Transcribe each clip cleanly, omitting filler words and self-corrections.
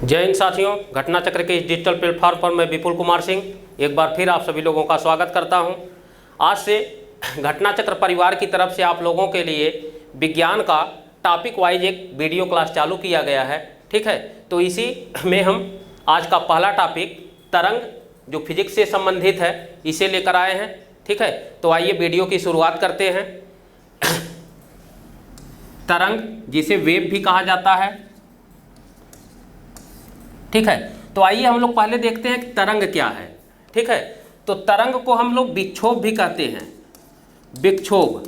जय हिंद साथियों, घटना चक्र के इस डिजिटल प्लेटफॉर्म पर मैं विपुल कुमार सिंह एक बार फिर आप सभी लोगों का स्वागत करता हूं। आज से घटना चक्र परिवार की तरफ से आप लोगों के लिए विज्ञान का टॉपिक वाइज एक वीडियो क्लास चालू किया गया है। ठीक है, तो इसी में हम आज का पहला टॉपिक तरंग जो फिजिक्स से संबंधित है इसे लेकर आए हैं। ठीक है, तो आइए वीडियो की शुरुआत करते हैं। तरंग जिसे वेव भी कहा जाता है। ठीक है, तो आइए हम लोग पहले देखते हैं कि तरंग क्या है। ठीक है, तो तरंग को हम लोग विक्षोभ भी कहते हैं, विक्षोभ।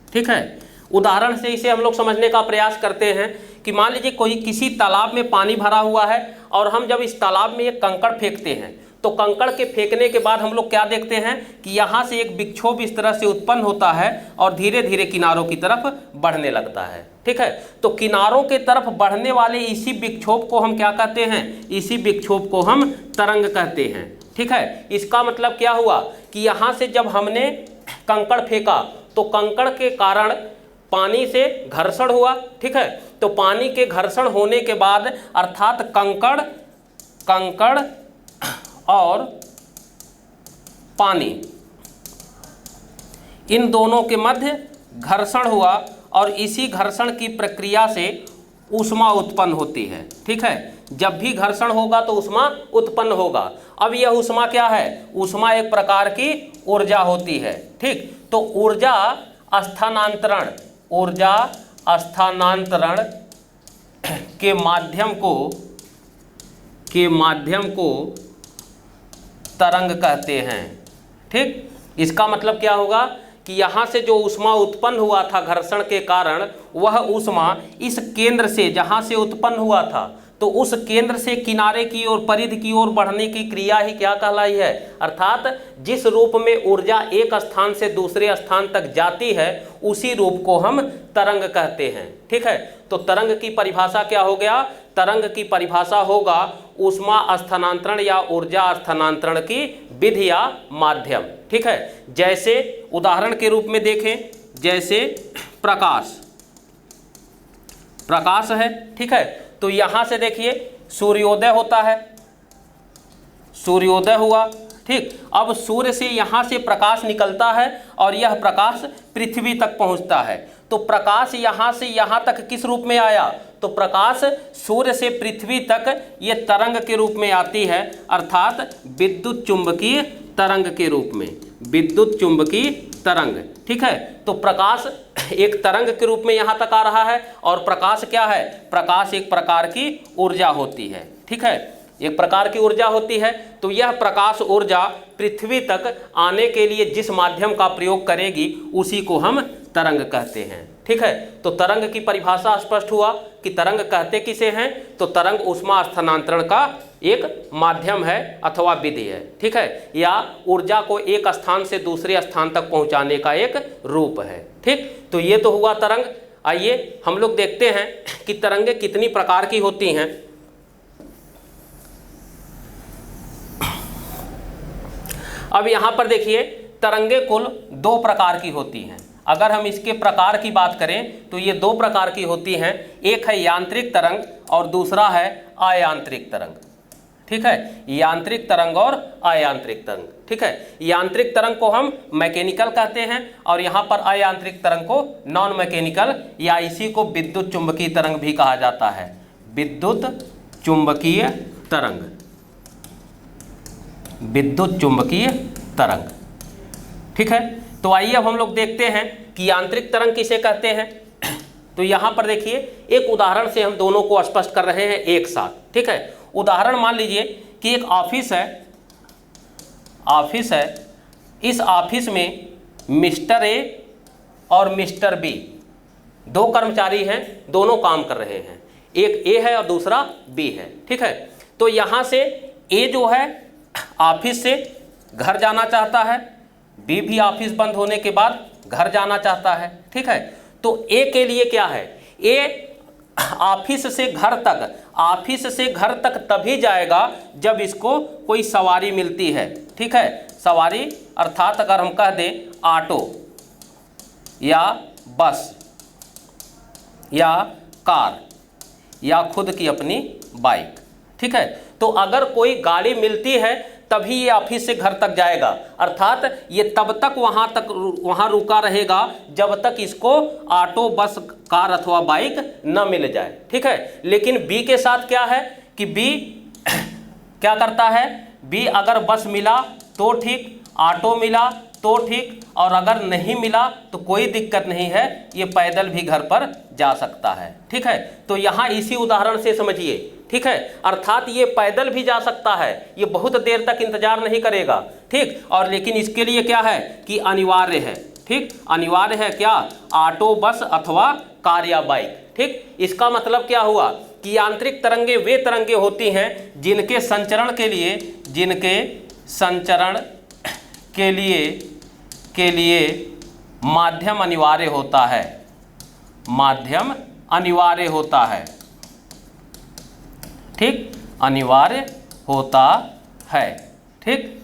ठीक है, उदाहरण से इसे हम लोग समझने का प्रयास करते हैं कि मान लीजिए कोई किसी तालाब में पानी भरा हुआ है और हम जब इस तालाब में एक कंकड़ फेंकते हैं तो कंकड़ के फेंकने के बाद हम लोग क्या देखते हैं कि यहाँ से एक विक्षोभ इस तरह से उत्पन्न होता है और धीरे धीरे किनारों की तरफ बढ़ने लगता है। ठीक है, तो किनारों के तरफ बढ़ने वाले इसी विक्षोभ को हम क्या कहते हैं, इसी विक्षोभ को हम तरंग कहते हैं। ठीक है, इसका मतलब क्या हुआ कि यहाँ से जब हमने कंकड़ फेंका तो कंकड़ के कारण पानी से घर्षण हुआ। ठीक है, तो पानी के घर्षण होने के बाद अर्थात कंकड़ और पानी इन दोनों के मध्य घर्षण हुआ और इसी घर्षण की प्रक्रिया से ऊष्मा उत्पन्न होती है। ठीक है, जब भी घर्षण होगा तो ऊष्मा उत्पन्न होगा। अब यह ऊष्मा क्या है, ऊष्मा एक प्रकार की ऊर्जा होती है। ठीक, तो ऊर्जा स्थानांतरण के माध्यम को तरंग कहते हैं। ठीक, इसका मतलब क्या होगा कि यहाँ से जो ऊष्मा उत्पन्न हुआ था घर्षण के कारण, वह ऊष्मा इस केंद्र से जहाँ से उत्पन्न हुआ था तो उस केंद्र से किनारे की ओर परिधि की ओर बढ़ने की क्रिया ही क्या कहलाई है, अर्थात जिस रूप में ऊर्जा एक स्थान से दूसरे स्थान तक जाती है उसी रूप को हम तरंग कहते हैं। ठीक है, तो तरंग की परिभाषा क्या हो गया, तरंग की परिभाषा होगा ऊष्मा स्थानांतरण या ऊर्जा स्थानांतरण की विधि या माध्यम। ठीक है, जैसे उदाहरण के रूप में देखें, जैसे प्रकाश है। ठीक है, तो यहाँ से देखिए सूर्योदय होता है, सूर्योदय हुआ। ठीक, अब सूर्य से यहाँ से प्रकाश निकलता है और यह प्रकाश पृथ्वी तक पहुँचता है। तो प्रकाश यहाँ से यहाँ तक किस रूप में आया, तो प्रकाश सूर्य से पृथ्वी तक ये तरंग के रूप में आती है, अर्थात विद्युत चुंबकीय तरंग के रूप में, विद्युत चुंबकीय तरंग। ठीक है, तो प्रकाश एक तरंग के रूप में यहाँ तक आ रहा है और प्रकाश क्या है, प्रकाश एक प्रकार की ऊर्जा होती है। ठीक है, एक प्रकार की ऊर्जा होती है। तो यह प्रकाश ऊर्जा पृथ्वी तक आने के लिए जिस माध्यम का प्रयोग करेगी उसी को हम तरंग कहते हैं। ठीक है, तो तरंग की परिभाषा स्पष्ट हुआ कि तरंग कहते किसे हैं, तो तरंग ऊष्मा स्थानांतरण का एक माध्यम है अथवा विधि है। ठीक है, या ऊर्जा को एक स्थान से दूसरे स्थान तक पहुंचाने का एक रूप है। ठीक, तो ये तो हुआ तरंग। आइए हम लोग देखते हैं कि तरंगें कितनी प्रकार की होती हैं। अब यहाँ पर देखिए तरंगें कुल दो प्रकार की होती हैं। अगर हम इसके प्रकार की बात करें तो ये दो प्रकार की होती हैं, एक है यांत्रिक तरंग और दूसरा है अयांत्रिक तरंग। ठीक है, यांत्रिक तरंग और अयांत्रिक तरंग। ठीक है, यांत्रिक तरंग को हम मैकेनिकल कहते हैं और यहाँ पर अयांत्रिक तरंग को नॉन मैकेनिकल या इसी को विद्युत चुंबकीय तरंग भी कहा जाता है, विद्युत चुंबकीय तरंग, विद्युत चुंबकीय तरंग। ठीक है, तो आइए अब हम लोग देखते हैं कि यांत्रिक तरंग किसे कहते हैं। तो यहाँ पर देखिए एक उदाहरण से हम दोनों को स्पष्ट कर रहे हैं एक साथ। ठीक है, उदाहरण मान लीजिए कि एक ऑफिस है, इस ऑफिस में मिस्टर ए और मिस्टर बी दो कर्मचारी हैं, दोनों काम कर रहे हैं, एक ए है और दूसरा बी है। ठीक है, तो यहाँ से ए जो है ऑफिस से घर जाना चाहता है, बी भी ऑफिस बंद होने के बाद घर जाना चाहता है। ठीक है, तो ए के लिए क्या है, ए ऑफिस से घर तक तभी जाएगा जब इसको कोई सवारी मिलती है। ठीक है, सवारी अर्थात अगर हम कह दें ऑटो या बस या कार या खुद की अपनी बाइक। ठीक है। तो अगर कोई गाड़ी मिलती है तभी ये ऑफिस से घर तक जाएगा, अर्थात ये तब तक वहाँ रुका रहेगा जब तक इसको ऑटो, बस, कार अथवा बाइक न मिल जाए, ठीक है। लेकिन बी के साथ क्या है कि बी क्या करता है, बी अगर बस मिला तो ठीक, ऑटो मिला तो ठीक, और अगर नहीं मिला तो कोई दिक्कत नहीं है, ये पैदल भी घर पर जा सकता है, ठीक है। तो यहाँ इसी उदाहरण से समझिए, ठीक है। अर्थात ये पैदल भी जा सकता है, ये बहुत देर तक इंतजार नहीं करेगा, ठीक। और लेकिन इसके लिए क्या है कि अनिवार्य है, ठीक, अनिवार्य है क्या, ऑटो, बस अथवा कार या बाइक, ठीक। इसका मतलब क्या हुआ कि यांत्रिक तरंगे वे तरंगे होती हैं जिनके संचरण के लिए माध्यम अनिवार्य होता है, माध्यम अनिवार्य होता है, ठीक, अनिवार्य होता है, ठीक।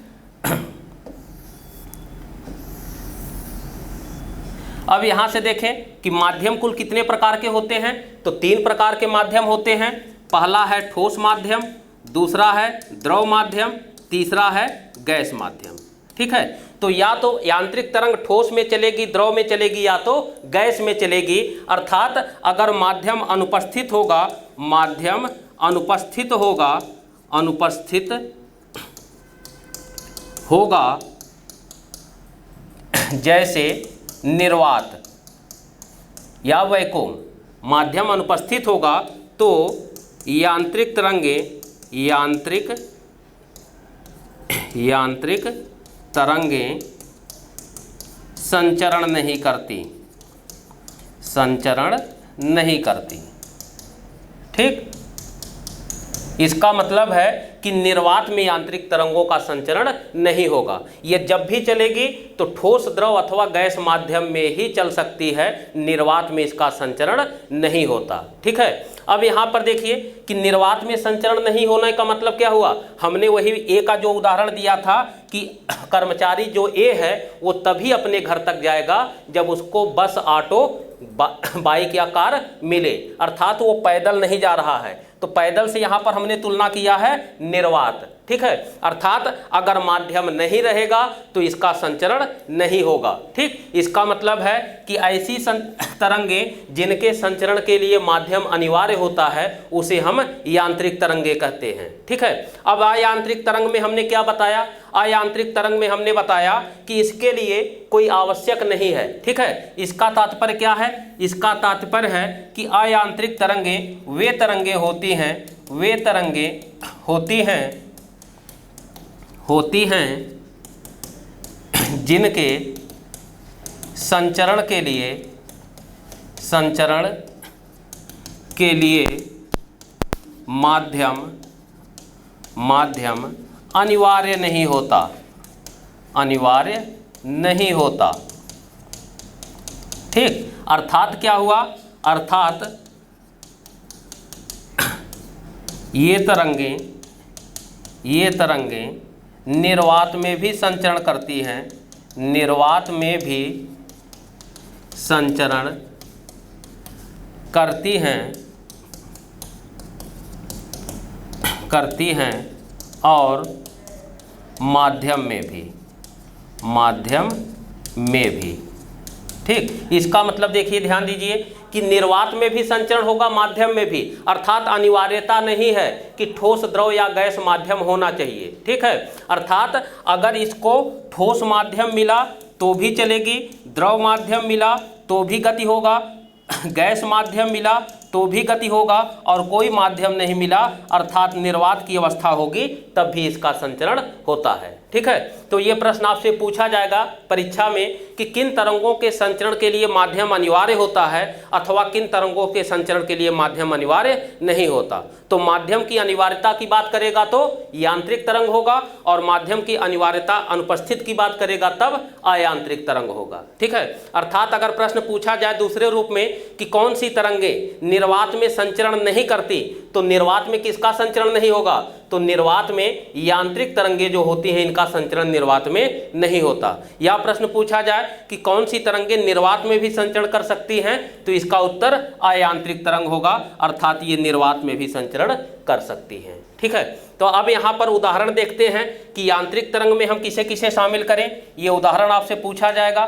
अब यहां से देखें कि माध्यम कुल कितने प्रकार के होते हैं, तो 3 प्रकार के माध्यम होते हैं। पहला है ठोस माध्यम, दूसरा है द्रव माध्यम, तीसरा है गैस माध्यम, ठीक है। तो या तो यांत्रिक तरंग ठोस में चलेगी, द्रव में चलेगी, या तो गैस में चलेगी। अर्थात अगर माध्यम अनुपस्थित होगा जैसे निर्वात या वैक्यूम, माध्यम अनुपस्थित होगा तो यांत्रिक तरंगें संचरण नहीं करती, ठीक। इसका मतलब है कि निर्वात में यांत्रिक तरंगों का संचरण नहीं होगा। ये जब भी चलेगी तो ठोस, द्रव अथवा गैस माध्यम में ही चल सकती है, निर्वात में इसका संचरण नहीं होता, ठीक है। अब यहाँ पर देखिए कि निर्वात में संचरण नहीं होने का मतलब क्या हुआ, हमने वही ए का जो उदाहरण दिया था कि कर्मचारी जो ए है वो तभी अपने घर तक जाएगा जब उसको बस, ऑटो, बाइक या कार मिले, अर्थात वो पैदल नहीं जा रहा है। तो पैदल से यहाँ पर हमने तुलना किया है निर्वात, ठीक है। अर्थात अगर माध्यम नहीं रहेगा तो इसका संचरण नहीं होगा, ठीक। इसका मतलब है कि ऐसी तरंगे जिनके संचरण के लिए माध्यम अनिवार्य होता है उसे हम यांत्रिक तरंगे कहते हैं, ठीक है। अब अयांत्रिक तरंग में हमने क्या बताया, अयांत्रिक तरंग में हमने बताया कि इसके लिए कोई आवश्यक नहीं है, ठीक है। इसका तात्पर्य क्या है, इसका तात्पर्य है कि अयांत्रिक तरंगे वे तरंगे होती हैं जिनके संचरण के लिए माध्यम अनिवार्य नहीं होता, ठीक। अर्थात क्या हुआ, अर्थात ये तरंगे निर्वात में भी संचरण करती हैं, निर्वात में भी संचरण करती हैं और माध्यम में भी, ठीक। इसका मतलब देखिए, ध्यान दीजिए कि निर्वात में भी संचरण होगा, माध्यम में भी, अर्थात अनिवार्यता नहीं है कि ठोस, द्रव या गैस माध्यम होना चाहिए, ठीक है। अर्थात अगर इसको ठोस माध्यम मिला तो भी चलेगी, द्रव माध्यम मिला तो भी गति होगा, गैस माध्यम मिला तो भी गति होगा, और कोई माध्यम नहीं मिला अर्थात निर्वात की अवस्था होगी तब भी इसका संचरण होता है, ठीक है। तो ये प्रश्न आपसे पूछा जाएगा परीक्षा में कि किन तरंगों के संचरण के लिए माध्यम अनिवार्य होता है अथवा किन तरंगों के संचरण के लिए माध्यम अनिवार्य नहीं होता। तो माध्यम की अनिवार्यता की बात करेगा तो यांत्रिक तरंग होगा, और माध्यम की अनिवार्यता अनुपस्थित की बात करेगा तब अयांत्रिक तरंग होगा, ठीक है। अर्थात अगर प्रश्न पूछा जाए दूसरे रूप में कि कौन सी तरंगे निर्वात में संचरण नहीं करती, तो निर्वात में किसका संचरण नहीं होगा, तो निर्वात में यांत्रिक तरंगे जो होती हैं इनका संचरण निर्वात में नहीं होता। या प्रश्न पूछा जाए कि कौन सी तरंगे निर्वात में भी संचरण कर सकती हैं, तो इसका उत्तर अयांत्रिक तरंग होगा, अर्थात ये निर्वात में भी संचरण कर सकती हैं। ठीक है, तो अब यहाँ पर उदाहरण देखते हैं कि यांत्रिक तरंग में हम किसे किसे शामिल करें। ये उदाहरण आपसे पूछा जाएगा।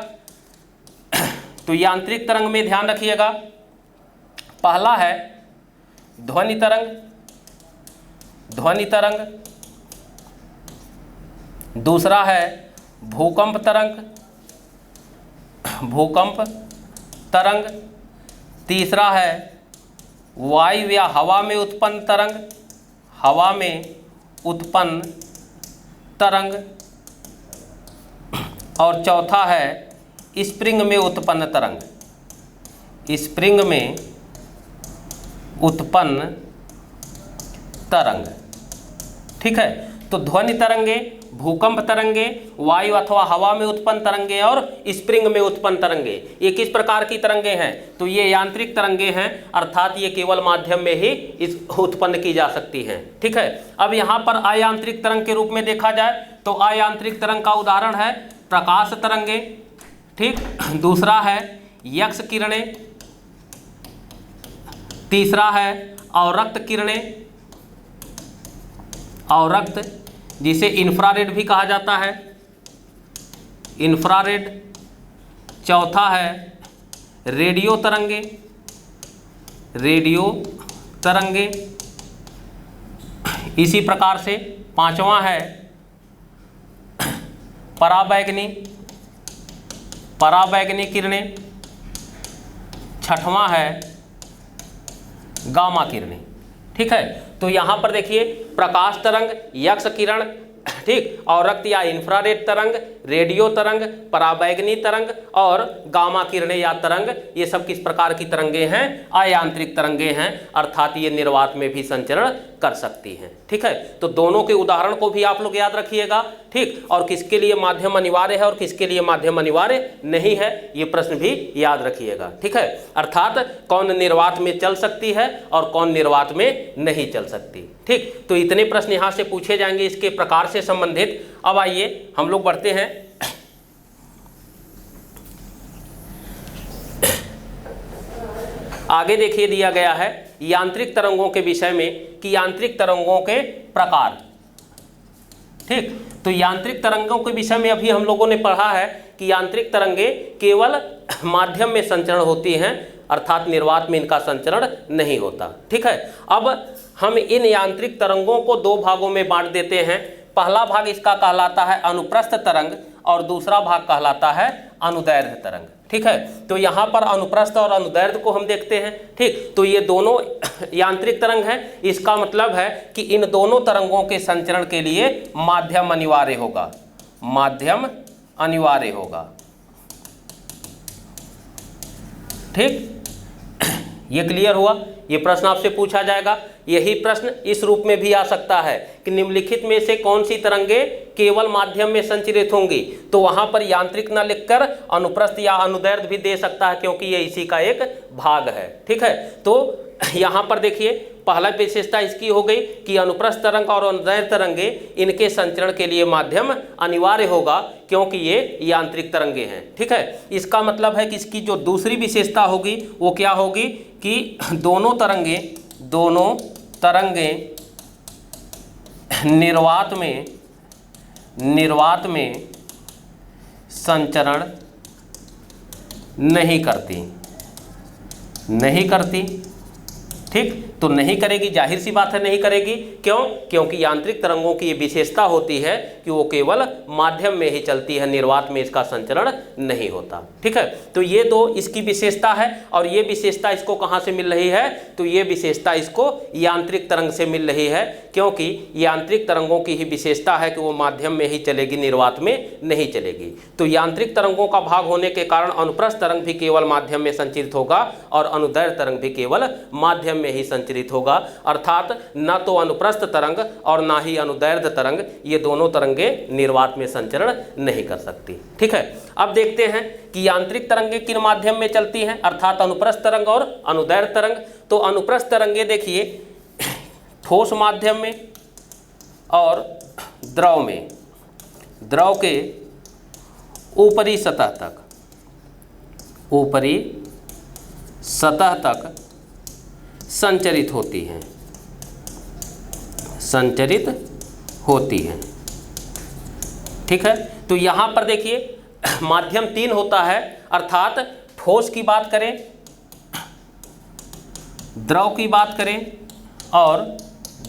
तो यांत्रिक तरंग में ध्यान रखिएगा, पहला है ध्वनि तरंग, ध्वनि तरंग, दूसरा है भूकंप तरंग, भूकंप तरंग, तीसरा है वायु या हवा में उत्पन्न तरंग, हवा में उत्पन्न तरंग, और चौथा है स्प्रिंग में उत्पन्न तरंग, स्प्रिंग में उत्पन्न तरंग। ठीक है, तो ध्वनि तरंगे, भूकंप तरंगे, वायु अथवा हवा में उत्पन्न तरंगे और स्प्रिंग में उत्पन्न तरंगे, ये किस प्रकार की तरंगे हैं? तो ये यांत्रिक तरंगे हैं, अर्थात ये केवल माध्यम में ही उत्पन्न की जा सकती हैं। ठीक है, अब यहाँ पर अयांत्रिक तरंग के रूप में देखा जाए तो अयांत्रिक तरंग का उदाहरण है प्रकाश तरंगे, ठीक, दूसरा है यक्ष किरणें, तीसरा है अवरक्त किरणें, अवरक्त जिसे इंफ्रारेड भी कहा जाता है, इंफ्रारेड, चौथा है रेडियो तरंगे, रेडियो तरंगे, इसी प्रकार से पांचवा है पराबैंगनी, पराबैंगनी किरणें, छठवां है गामा किरणें। ठीक है, तो यहाँ पर देखिए प्रकाश तरंग, यक्ष किरण, ठीक, और रक्त या इंफ्रारेड तरंग, रेडियो तरंग, पराबैंगनी तरंग और गामा किरणें या तरंग, ये सब किस प्रकार की तरंगे हैं? अयांत्रिक तरंगे हैं, अर्थात ये निर्वात में भी संचरण कर सकती हैं। ठीक है, तो दोनों के उदाहरण को भी आप लोग याद रखिएगा। ठीक, और किसके लिए माध्यम अनिवार्य है और किसके लिए माध्यम अनिवार्य नहीं है, ये प्रश्न भी याद रखिएगा। ठीक है, अर्थात कौन निर्वात में चल सकती है और कौन निर्वात में नहीं चल सकती। ठीक, तो इतने प्रश्न यहाँ से पूछे जाएंगे इसके प्रकार से संबंधित। अब आइए हम लोग बढ़ते हैं आगे। देखिए दिया गया है यांत्रिक तरंगों के विषय में कि यांत्रिक तरंगों के प्रकार। ठीक, तो यांत्रिक तरंगों के विषय में अभी हम लोगों ने पढ़ा है कि यांत्रिक तरंगे केवल माध्यम में संचरण होती हैं, अर्थात निर्वात में इनका संचरण नहीं होता। ठीक है, अब हम इन यांत्रिक तरंगों को दो भागों में बांट देते हैं। पहला भाग इसका कहलाता है अनुप्रस्थ तरंग और दूसरा भाग कहलाता है अनुदैर्ध्य तरंग। ठीक है, तो यहाँ पर अनुप्रस्थ और अनुदैर्ध्य को हम देखते हैं। ठीक, तो ये दोनों यांत्रिक तरंग हैं, इसका मतलब है कि इन दोनों तरंगों के संचरण के लिए माध्यम अनिवार्य होगा, माध्यम अनिवार्य होगा। ठीक, ये क्लियर हुआ? ये प्रश्न आपसे पूछा जाएगा। यही प्रश्न इस रूप में भी आ सकता है कि निम्नलिखित में से कौन सी तरंगे केवल माध्यम में संचरित होंगी, तो वहां पर यांत्रिक न लिखकर अनुप्रस्थ या अनुदैर्ध्य भी दे सकता है, क्योंकि ये इसी का एक भाग है। ठीक है, तो यहाँ पर देखिए पहला विशेषता इसकी हो गई कि अनुप्रस्थ तरंग और अनुदैर्ध्य तरंगे इनके संचरण के लिए माध्यम अनिवार्य होगा, क्योंकि ये यांत्रिक तरंगे हैं। ठीक है, इसका मतलब है कि इसकी जो दूसरी विशेषता होगी वो क्या होगी कि दोनों तरंगे निर्वात में संचरण नहीं करती। ठीक, तो नहीं करेगी, जाहिर सी बात है नहीं करेगी। क्यों? क्योंकि यांत्रिक तरंगों की ये विशेषता होती है कि वो केवल माध्यम में ही चलती है, निर्वात में इसका संचरण नहीं होता। ठीक है, तो ये दो इसकी विशेषता है, और ये विशेषता इसको कहाँ से मिल रही है? तो ये विशेषता इसको यांत्रिक तरंग से मिल रही है, क्योंकि यांत्रिक तरंगों की ही विशेषता है कि वो माध्यम में ही चलेगी, निर्वात में नहीं चलेगी। तो यांत्रिक तरंगों का भाग होने के कारण अनुप्रस्थ तरंग भी केवल माध्यम में संचरित होगा और अनुदैर्ध्य तरंग भी केवल माध्यम में ही संचरित होगा, अर्थात न तो अनुप्रस्थ तरंग और ना ही अनुदैर्ध्य तरंग, ये दोनों तरंगे निर्वात में संचरण नहीं कर सकती। ठीक है, अब देखते हैं कि यांत्रिक तरंगे किन माध्यम में चलती हैं, अर्थात अनुप्रस्थ तरंग और अनुदैर्ध्य तरंग। तो अनुप्रस्थ तरंगे देखिए ठोस माध्यम में और द्रव में, द्रव के ऊपरी सतह तक संचरित होती हैं, संचरित होती हैं। ठीक है, तो यहाँ पर देखिए माध्यम 3 होता है, अर्थात ठोस की बात करें, द्रव की बात करें और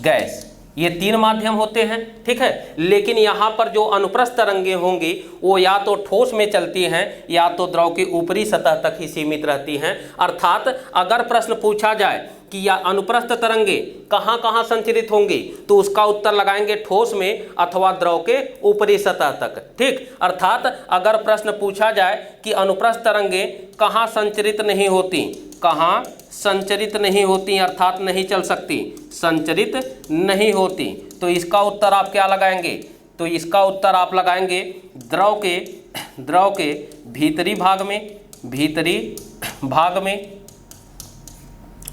गैस, ये 3 माध्यम होते हैं। ठीक है, लेकिन यहाँ पर जो अनुप्रस्थ तरंगे होंगी वो या तो ठोस में चलती हैं या तो द्रव की ऊपरी सतह तक ही सीमित रहती हैं। अर्थात अगर प्रश्न पूछा जाए कि या अनुप्रस्थ तरंगे कहाँ कहाँ संचरित होंगी, तो उसका उत्तर लगाएंगे ठोस में अथवा द्रव के ऊपरी सतह तक। ठीक, अर्थात अगर प्रश्न पूछा जाए कि अनुप्रस्थ तरंगे कहाँ संचरित नहीं होती, कहाँ संचरित नहीं होती अर्थात नहीं चल सकती, संचरित नहीं होती, तो इसका उत्तर आप क्या लगाएंगे, तो इसका उत्तर आप लगाएंगे द्रव के भीतरी भाग में, भीतरी भाग में,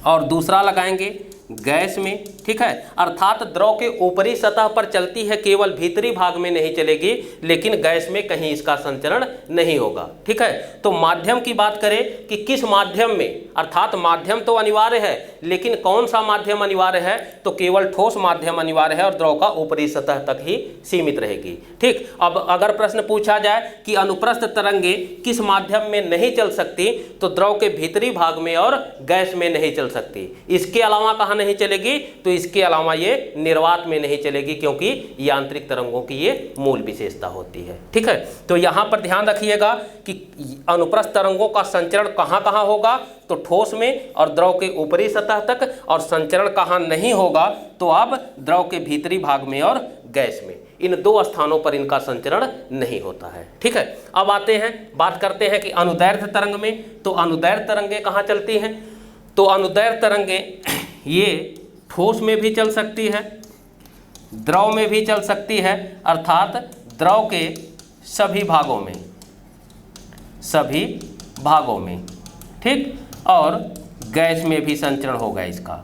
और दूसरा लगाएंगे गैस में। ठीक है, अर्थात द्रव के ऊपरी सतह पर चलती है, केवल भीतरी भाग में नहीं चलेगी, लेकिन गैस में कहीं इसका संचरण नहीं होगा। ठीक है, तो माध्यम की बात करें कि किस माध्यम में, अर्थात माध्यम तो अनिवार्य है, लेकिन कौन सा माध्यम अनिवार्य है, तो केवल ठोस माध्यम अनिवार्य है और द्रव का ऊपरी सतह तक ही सीमित रहेगी। ठीक, अब अगर प्रश्न पूछा जाए कि अनुप्रस्थ तरंगे किस माध्यम में नहीं चल सकती, तो द्रव के भीतरी भाग में और गैस में नहीं चल सकती। इसके अलावा कहाँ नहीं चलेगी, तो इसके अलावा ये निर्वात में नहीं चलेगी, क्योंकि यांत्रिक तरंगों की ये मूल विशेषता होती है। ठीक है, तो यहाँ पर ध्यान रखिएगा कि अनुप्रस्थ तरंगों का संचरण कहाँ कहाँ होगा, तो ठोस में और द्रव के ऊपरी सतह तक, और संचरण कहाँ नहीं होगा, तो अब द्रव के भीतरी भाग में और गैस में, इन 2 स्थानों पर इनका संचरण नहीं होता है। ठीक है, अब आते हैं, बात करते हैं कि अनुदैर्ध्य तरंग में, तो अनुदैर्ध्य तरंगे कहाँ चलती हैं, तो अनुदैर्ध्य तरंगे ये ठोस में भी चल सकती है, द्रव में भी चल सकती है, अर्थात द्रव के सभी भागों में, सभी भागों में। ठीक, और गैस में भी संचरण होगा इसका,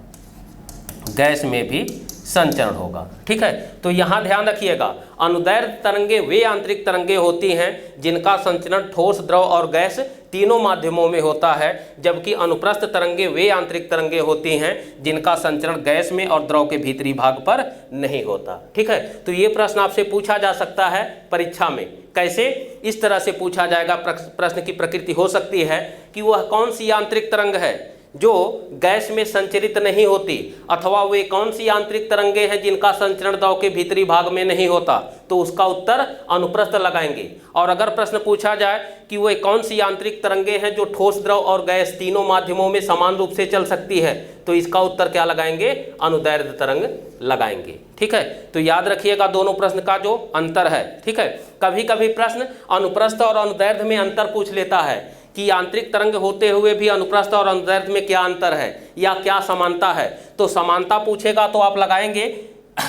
गैस में भी संचरण होगा। ठीक है, तो यहाँ ध्यान रखिएगा, अनुदैर्ध्य तरंगे वे यांत्रिक तरंगे होती हैं जिनका संचरण ठोस, द्रव और गैस तीनों माध्यमों में होता है, जबकि अनुप्रस्थ तरंगे वे यांत्रिक तरंगे होती हैं जिनका संचरण गैस में और द्रव के भीतरी भाग पर नहीं होता। ठीक है, तो ये प्रश्न आपसे पूछा जा सकता है परीक्षा में। कैसे? इस तरह से पूछा जाएगा, प्रश्न की प्रकृति हो सकती है कि वह कौन सी यांत्रिक तरंग है जो गैस में संचरित नहीं होती, अथवा वे कौन सी यांत्रिक तरंगे हैं जिनका संचरण द्रव के भीतरी भाग में नहीं होता, तो उसका उत्तर अनुप्रस्थ लगाएंगे। और अगर प्रश्न पूछा जाए कि वे कौन सी यांत्रिक तरंगे हैं जो ठोस, द्रव और गैस तीनों माध्यमों में समान रूप से चल सकती है, तो इसका उत्तर क्या लगाएंगे, अनुदैर्ध्य तरंग लगाएंगे। ठीक है, तो याद रखिएगा दोनों प्रश्न का जो अंतर है। ठीक है, कभी कभी प्रश्न अनुप्रस्थ और अनुदैर्ध्य में अंतर पूछ लेता है कि यांत्रिक तरंग होते हुए भी अनुप्रस्थ और अनुदैर्ध्य में क्या अंतर है या क्या समानता है, तो समानता पूछेगा तो आप लगाएंगे।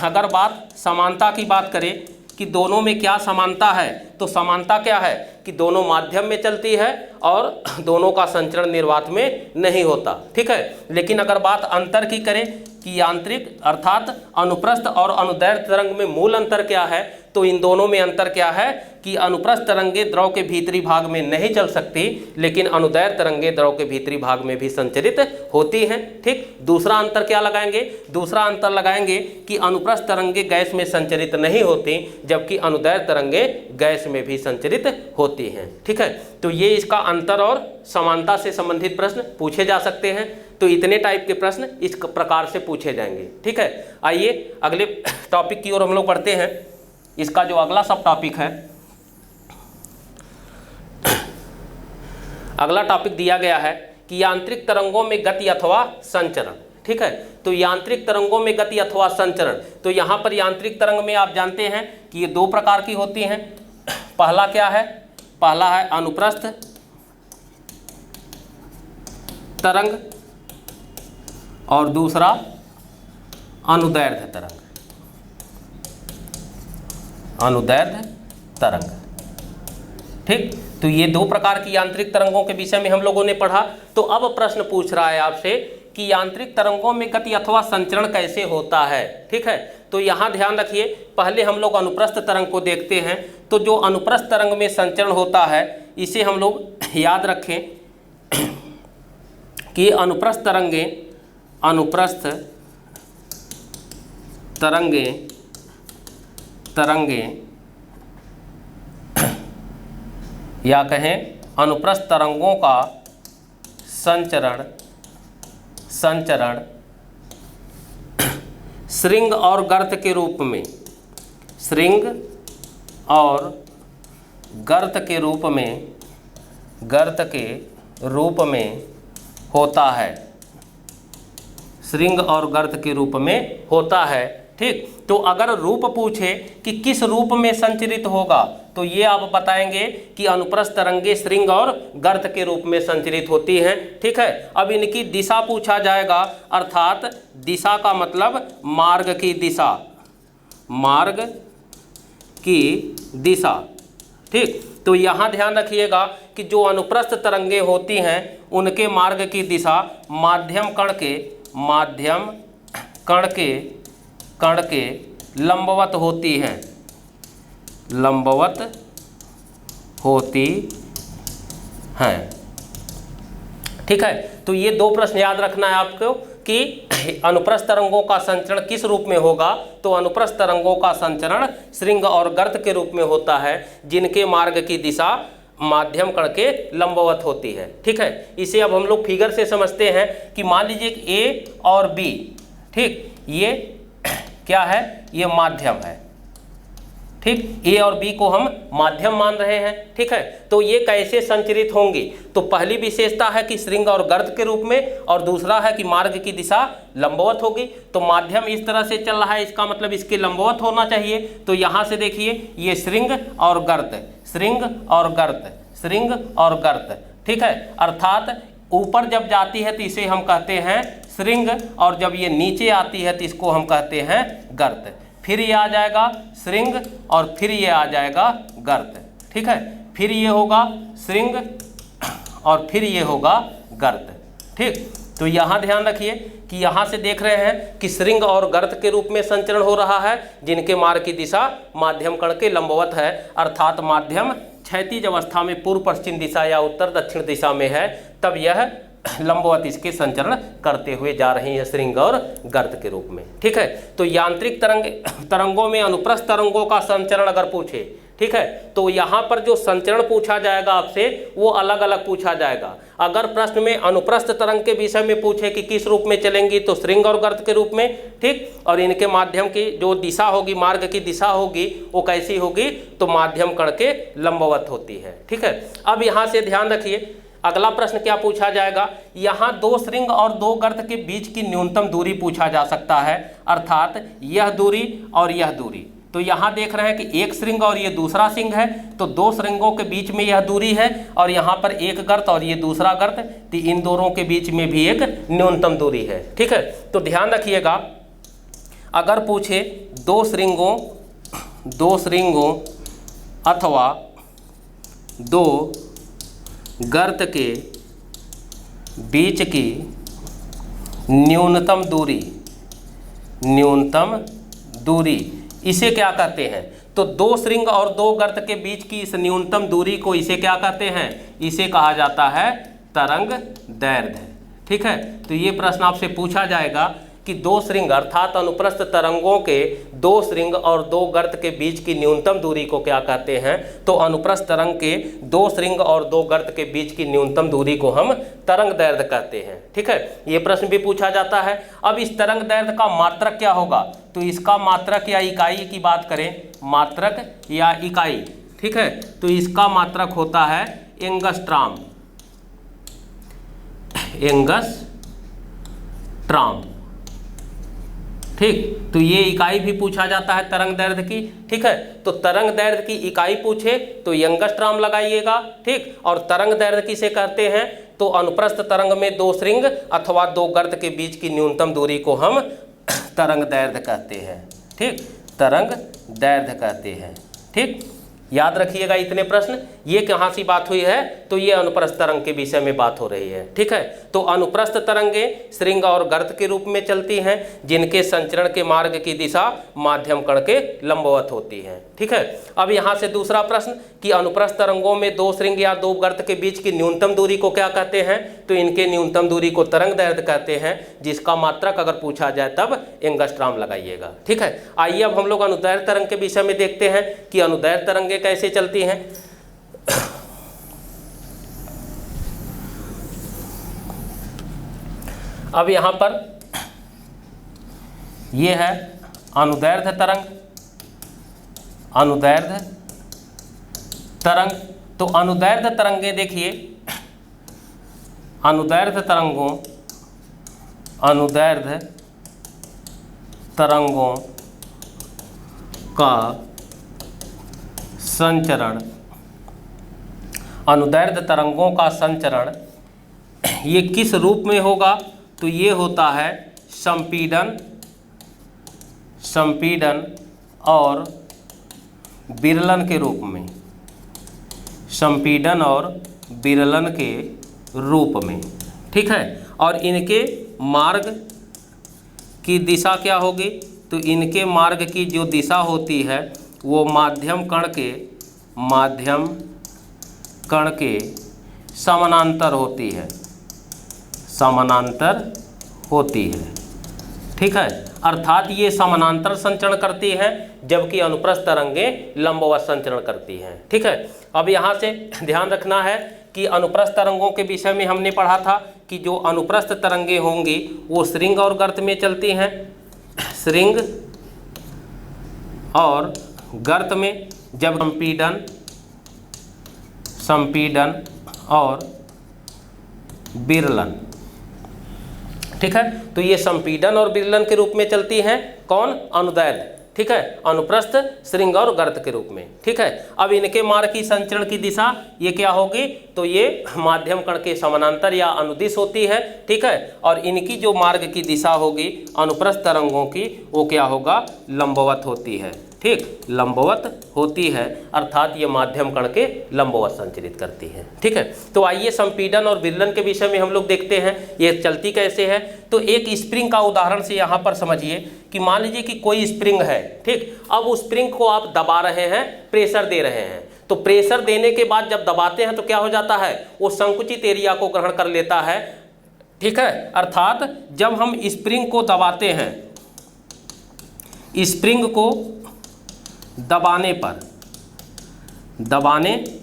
अगर बात समानता की बात करें कि दोनों में क्या समानता है, तो समानता क्या है कि दोनों माध्यम में चलती है और दोनों का संचरण निर्वात में नहीं होता। ठीक है, लेकिन अगर बात अंतर की करें कि यांत्रिक अर्थात अनुप्रस्थ और अनुदैर्ध्य तरंग में मूल अंतर क्या है, तो इन दोनों में अंतर क्या है कि अनुप्रस्थ तरंगे द्रव के भीतरी भाग में नहीं चल सकती, लेकिन अनुदैर्ध्य तरंगे द्रव के भीतरी भाग में भी संचरित होती हैं। ठीक, दूसरा अंतर क्या लगाएंगे, दूसरा अंतर लगाएंगे कि अनुप्रस्थ तरंगे गैस में संचरित नहीं होती, जबकि अनुदैर्ध्य तरंगे गैस में भी संचरित होती हैं। ठीक है, तो ये इसका अंतर और समानता से संबंधित प्रश्न पूछे जा सकते हैं। तो इतने टाइप के प्रश्न इस प्रकार से पूछे जाएंगे। ठीक है, आइए अगले टॉपिक की ओर हम लोग बढ़ते हैं। इसका जो अगला सब टॉपिक है, अगला टॉपिक दिया गया है कि यांत्रिक तरंगों में गति अथवा संचरण। ठीक है, तो यांत्रिक तरंगों में गति अथवा संचरण, तो यहाँ पर यांत्रिक तरंग में आप जानते हैं कि ये 2 प्रकार की होती हैं। पहला क्या है, पहला है अनुप्रस्थ तरंग और दूसरा अनुदैर्ध्य तरंग, अनुदैर्ध्य तरंग। ठीक, तो ये 2 प्रकार की यांत्रिक तरंगों के विषय में हम लोगों ने पढ़ा। तो अब प्रश्न पूछ रहा है आपसे कि यांत्रिक तरंगों में गति अथवा संचरण कैसे होता है। ठीक है, तो यहाँ ध्यान रखिए, पहले हम लोग अनुप्रस्थ तरंग को देखते हैं। तो जो अनुप्रस्थ तरंग में संचरण होता है, इसे हम लोग याद रखें कि अनुप्रस्थ तरंगे, अनुप्रस्थ तरंगें या कहें अनुप्रस्थ तरंगों का संचरण श्रृंग और गर्त के रूप में, श्रृंग और गर्त के रूप में होता है, श्रृंग और गर्त के रूप में होता है। ठीक, तो अगर रूप पूछे कि किस रूप में संचरित होगा तो ये आप बताएंगे कि अनुप्रस्थ तरंगे श्रृंग और गर्त के रूप में संचरित होती हैं। ठीक है, अब इनकी दिशा पूछा जाएगा, अर्थात दिशा का मतलब मार्ग की दिशा, मार्ग की दिशा। ठीक, तो यहाँ ध्यान रखिएगा कि जो अनुप्रस्थ तरंगे होती हैं उनके मार्ग की दिशा माध्यम कण के लंबवत होती है, लंबवत होती हैं। ठीक है, तो ये दो प्रश्न याद रखना है आपको कि अनुप्रस्थ तरंगों का संचरण किस रूप में होगा, तो अनुप्रस्थ तरंगों का संचरण श्रृंग और गर्त के रूप में होता है जिनके मार्ग की दिशा माध्यम कण के लंबवत होती है। ठीक है, इसे अब हम लोग फिगर से समझते हैं कि मान लीजिए कि ए और बी, ठीक, ये क्या है, ये माध्यम है। ठीक, ए और बी को हम माध्यम मान रहे हैं। ठीक है, तो ये कैसे संचरित होंगी, तो पहली विशेषता है कि श्रृंग और गर्त के रूप में, और दूसरा है कि मार्ग की दिशा लंबवत होगी। तो माध्यम इस तरह से चल रहा है, इसका मतलब इसके लंबवत होना चाहिए। तो यहाँ से देखिए ये श्रृंग और गर्त, श्रृंग और गर्त, श्रृंग और गर्त। ठीक है, अर्थात ऊपर जब जाती है तो इसे हम कहते हैं श्रृंग, और जब ये नीचे आती है तो इसको हम कहते हैं गर्त। फिर ये आ जाएगा श्रृंग और फिर ये आ जाएगा गर्त। ठीक है, फिर ये होगा श्रृंग और फिर ये होगा गर्त। ठीक, तो यहाँ ध्यान रखिए कि यहाँ से देख रहे हैं कि श्रृंग और गर्त के रूप में संचरण हो रहा है जिनके मार्ग की दिशा माध्यम कण के लंबवत है, अर्थात माध्यम क्षैतिज अवस्था में पूर्व पश्चिम दिशा या उत्तर दक्षिण दिशा में है, तब यह लंबवत इसके संचरण करते हुए जा रही है श्रृंग और गर्त के रूप में। ठीक है, तो यांत्रिक तरंगों में अनुप्रस्थ तरंगों का संचरण अगर पूछे, ठीक है, तो यहाँ पर जो संचरण पूछा जाएगा आपसे वो अलग अलग पूछा जाएगा। अगर प्रश्न में अनुप्रस्थ तरंग के विषय में पूछे कि किस रूप में चलेंगी तो श्रृंग और गर्त के रूप में, ठीक, और इनके माध्यम की जो दिशा होगी, मार्ग की दिशा होगी, वो कैसी होगी, तो माध्यम कण के लंबवत होती है। ठीक है, अब यहाँ से ध्यान रखिए अगला प्रश्न क्या पूछा जाएगा, यहाँ दो श्रृंग और दो गर्त के बीच की न्यूनतम दूरी पूछा जा सकता है, अर्थात यह दूरी और यह दूरी। तो यहाँ देख रहे हैं कि एक श्रृंग और ये दूसरा श्रृंग है, तो दो श्रृंगों के बीच में यह दूरी है, और यहाँ पर एक गर्त और ये दूसरा गर्त, तो इन दोनों के बीच में भी एक न्यूनतम दूरी है। ठीक है, तो ध्यान रखिएगा अगर पूछे दो श्रृंगों अथवा दो गर्त के बीच की न्यूनतम दूरी, इसे क्या कहते हैं, तो दो श्रृंग और दो गर्त के बीच की इस न्यूनतम दूरी को इसे क्या कहते हैं, इसे कहा जाता है तरंग दैर्ध्य। ठीक है, तो ये प्रश्न आपसे पूछा जाएगा कि दो श्रृंग अर्थात अनुप्रस्थ तरंगों के दो श्रृंग और दो गर्त के बीच की न्यूनतम दूरी को क्या कहते हैं, तो अनुप्रस्थ तरंग के दो श्रृंग और दो गर्त के बीच की न्यूनतम दूरी को हम तरंग दैर्ध्य कहते हैं। ठीक है, ये प्रश्न भी पूछा जाता है। अब इस तरंग दैर्ध्य का मात्रक क्या होगा, तो इसका मात्रक या इकाई की बात करें, मात्रक या इकाई, ठीक है, तो इसका मात्रक होता है एंगस्ट्राम, एंगस्ट्राम। ठीक, तो ये इकाई भी पूछा जाता है तरंग दैर्ध्य की। ठीक है, तो तरंग दैर्ध्य की इकाई पूछे तो एंगस्ट्राम लगाइएगा। ठीक, और तरंग दैर्ध्य किसे कहते हैं, तो अनुप्रस्थ तरंग में दो श्रृंग अथवा दो गर्त के बीच की न्यूनतम दूरी को हम तरंग दैर्ध्य कहते हैं। ठीक, तरंग दैर्ध्य कहते हैं। ठीक, याद रखिएगा इतने प्रश्न। ये कहाँ सी बात हुई है, तो ये अनुप्रस्थ तरंग के विषय में बात हो रही है। ठीक है, तो अनुप्रस्थ तरंगे श्रृंग और गर्त के रूप में चलती हैं, जिनके संचरण के मार्ग की दिशा माध्यम कण के लंबवत होती है। ठीक है, अब यहाँ से दूसरा प्रश्न कि अनुप्रस्थ तरंगों में दो श्रृंग या दो गर्त के बीच की न्यूनतम दूरी को क्या कहते हैं, तो इनके न्यूनतम दूरी को तरंग दैर्ध्य कहते हैं, जिसका मात्रक अगर पूछा जाए तब एंगस्ट्रॉम लगाइएगा। ठीक है, आइए अब हम लोग अनुदैर्ध्य तरंग के विषय में देखते हैं कि अनुदैर्ध्य तरंगे कैसे चलती हैं। अब यहाँ पर ये है अनुदैर्ध्य तरंग, अनुदैर्ध्य तरंग। तो अनुदैर्ध्य तरंगे देखिए, अनुदैर्ध्य तरंगों, अनुदैर्ध्य तरंगों का संचरण, अनुदैर्ध्य तरंगों का संचरण ये किस रूप में होगा, तो ये होता है संपीडन, संपीडन और विरलन के रूप में, संपीडन और विरलन के रूप में। ठीक है, और इनके मार्ग की दिशा क्या होगी, तो इनके मार्ग की जो दिशा होती है वो माध्यम कण के समानांतर होती है, समानांतर होती है। ठीक है, अर्थात ये समानांतर संचरण करती है, जबकि अनुप्रस्थ तरंगे लंबवत संचरण करती हैं। ठीक है, अब यहाँ से ध्यान रखना है कि अनुप्रस्थ तरंगों के विषय में हमने पढ़ा था कि जो अनुप्रस्थ तरंगे होंगी वो श्रृंग और गर्त में चलती हैं, श्रृंग और गर्त में, जब संपीडन और विरलन। ठीक है, तो ये संपीडन और विरलन के रूप में चलती हैं, कौन, अनुदैर्ध्य। ठीक है, अनुप्रस्थ, श्रृंग और गर्त के रूप में। ठीक है, अब इनके मार्ग की संचरण की दिशा ये क्या होगी, तो ये माध्यम कण के समानांतर या अनुदिश होती है। ठीक है, और इनकी जो मार्ग की दिशा होगी अनुप्रस्थ तरंगों की वो क्या होगा, लंबवत होती है। ठीक, लंबवत होती है, अर्थात ये माध्यम कण के लंबवत संचरित करती है। ठीक है, तो आइए संपीडन और विरलन के विषय में हम लोग देखते हैं ये चलती कैसे है। तो एक स्प्रिंग का उदाहरण से यहाँ पर समझिए कि मान लीजिए कि कोई स्प्रिंग है। ठीक, अब उस स्प्रिंग को आप दबा रहे हैं, प्रेशर दे रहे हैं, तो प्रेशर देने के बाद जब दबाते हैं तो क्या हो जाता है, वो संकुचित एरिया को ग्रहण कर लेता है। ठीक है, अर्थात जब हम स्प्रिंग को दबाते हैं, स्प्रिंग को दबाने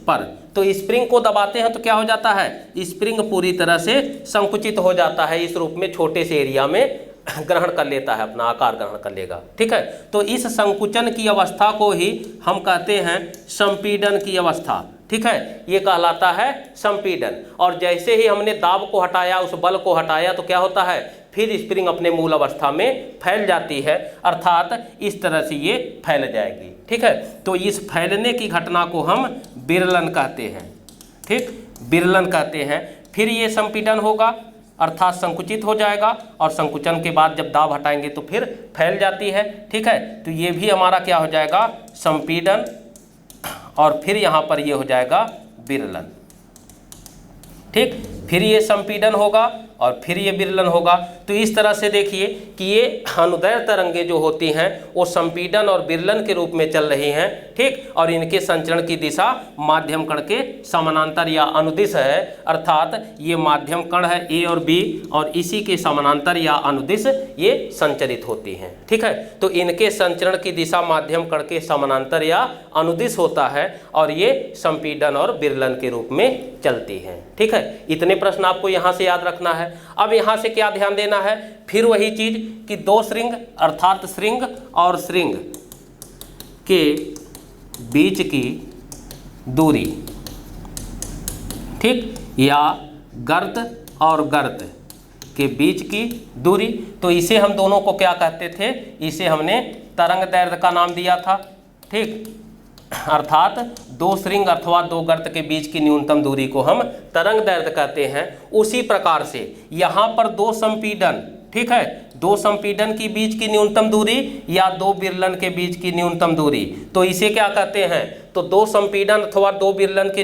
पर तो स्प्रिंग को दबाते हैं तो क्या हो जाता है, स्प्रिंग पूरी तरह से संकुचित हो जाता है, इस रूप में छोटे से एरिया में ग्रहण कर लेता है, अपना आकार ग्रहण कर लेगा। ठीक है, तो इस संकुचन की अवस्था को ही हम कहते हैं संपीडन की अवस्था। ठीक है, ये कहलाता है संपीडन। और जैसे ही हमने दाब को हटाया, उस बल को हटाया, तो क्या होता है, फिर स्प्रिंग अपने मूल अवस्था में फैल जाती है, अर्थात इस तरह से ये फैल जाएगी। ठीक है, तो इस फैलने की घटना को हम विरलन कहते हैं। ठीक, विरलन कहते हैं। फिर ये संपीडन होगा, अर्थात संकुचित हो जाएगा, और संकुचन के बाद जब दाब हटाएंगे तो फिर फैल जाती है। ठीक है, तो ये भी हमारा क्या हो जाएगा, संपीडन, और फिर यहाँ पर ये हो जाएगा विरलन। ठीक, फिर ये संपीडन होगा और फिर ये विरलन होगा। तो इस तरह से देखिए कि ये अनुदैर्ध्य तरंगे जो होती हैं वो संपीडन और विरलन के रूप में चल रही हैं। ठीक, और इनके संचरण की दिशा माध्यम कण के समानांतर या अनुदिश है, अर्थात ये माध्यम कण है ए और बी, और इसी के समानांतर या अनुदिश ये संचरित होती हैं। ठीक है, तो इनके संचरण की दिशा माध्यम कण के समानांतर या अनुदिश होता है, और ये संपीडन और विरलन के रूप में चलती हैं। ठीक है, इतने प्रश्न आपको यहाँ से याद रखना है। अब यहाँ से क्या ध्यान देना है, फिर वही चीज कि दो श्रृंग अर्थात श्रृंग और श्रृंग के बीच की दूरी, ठीक, या गर्त और गर्त के बीच की दूरी, तो इसे हम दोनों को क्या कहते थे, इसे हमने तरंग दैर्ध्य का नाम दिया था। ठीक, अर्थात दो श्रृंग अथवा दो गर्त के बीच की न्यूनतम दूरी को हम तरंग दैर्ध्य कहते हैं। उसी प्रकार से यहाँ पर दो संपीडन, ठीक है, दो संपीड़न के बीच की न्यूनतम दूरी या दो विरलन के बीच की न्यूनतम दूरी। तो इसे क्या कहते हैं, तो दो संपीड़न अथवा दो विरलन के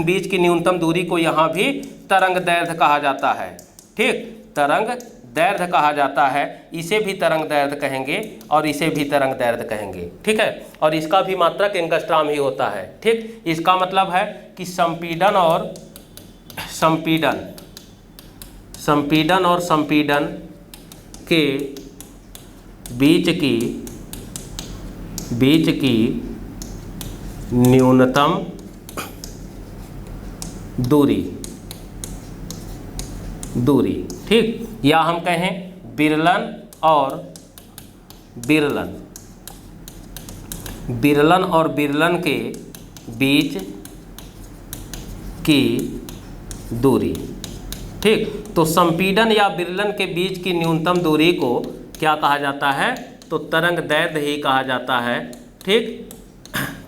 बीच की न्यूनतम दूरी को यहाँ भी तरंग दैर्ध्य कहा जाता है। ठीक, तरंग दैर्ध्य कहा जाता है। इसे भी तरंग दैर्ध्य कहेंगे और इसे भी तरंग दैर्ध्य कहेंगे। ठीक है, और इसका भी मात्रक एंगस्ट्राम ही होता है। ठीक, इसका मतलब है कि संपीड़न और संपीड़न के बीच की न्यूनतम दूरी। ठीक, या हम कहें विरलन और विरलन के बीच की दूरी। ठीक, तो संपीड़न या विरलन के बीच की न्यूनतम दूरी को क्या कहा जाता है, तो तरंग दैर्ध्य ही कहा जाता है। ठीक,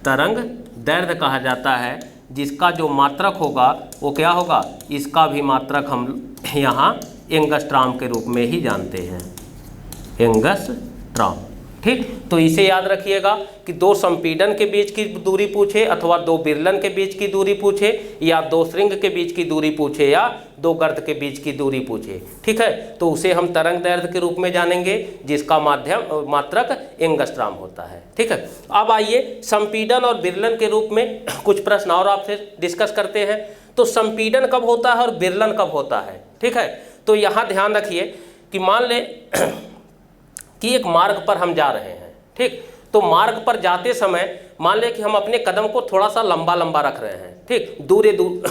तरंग दैर्ध्य कहा जाता है, जिसका जो मात्रक होगा वो क्या होगा, इसका भी मात्रक हम यहाँ एंगस्ट्राम के रूप में ही जानते हैं, एंगस्ट्राम। ठीक, तो इसे याद रखिएगा कि दो संपीड़न के बीच की दूरी पूछे अथवा दो विरलन के बीच की दूरी पूछे या दो श्रृंग के बीच की दूरी पूछे या दो गर्त के बीच की दूरी पूछे। ठीक है, तो उसे हम तरंग दैर्ध्य के रूप में जानेंगे, जिसका मात्रक एंगस्ट्राम होता है। ठीक है, अब आइए संपीड़न और विरलन के रूप में कुछ प्रश्न और आपसे डिस्कस करते हैं। तो संपीड़न कब होता है और विरलन कब होता है। ठीक है, तो यहाँ ध्यान रखिए कि मान लें कि एक मार्ग पर हम जा रहे हैं। ठीक, तो मार्ग पर जाते समय मान लें कि हम अपने कदम को थोड़ा सा लंबा लंबा रख रहे हैं। ठीक,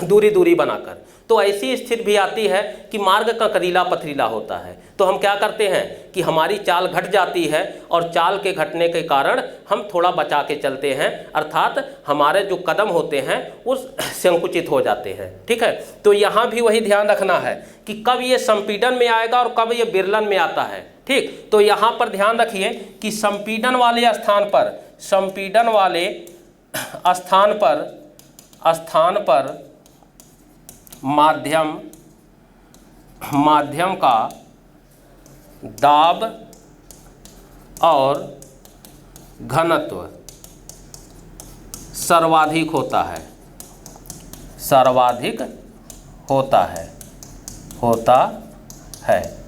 दूरी बनाकर। तो ऐसी स्थिति भी आती है कि मार्ग का करीला पथरीला होता है, तो हम क्या करते हैं कि हमारी चाल घट जाती है और चाल के घटने के कारण हम थोड़ा बचा के चलते हैं, अर्थात हमारे जो कदम होते हैं वो संकुचित हो जाते हैं। ठीक है, तो यहाँ भी वही ध्यान रखना है कि कब ये संपीड़न में आएगा और कब ये विरलन में आता है। ठीक, तो यहाँ पर ध्यान रखिए कि संपीड़न वाले स्थान पर माध्यम का दाब और घनत्व सर्वाधिक होता है।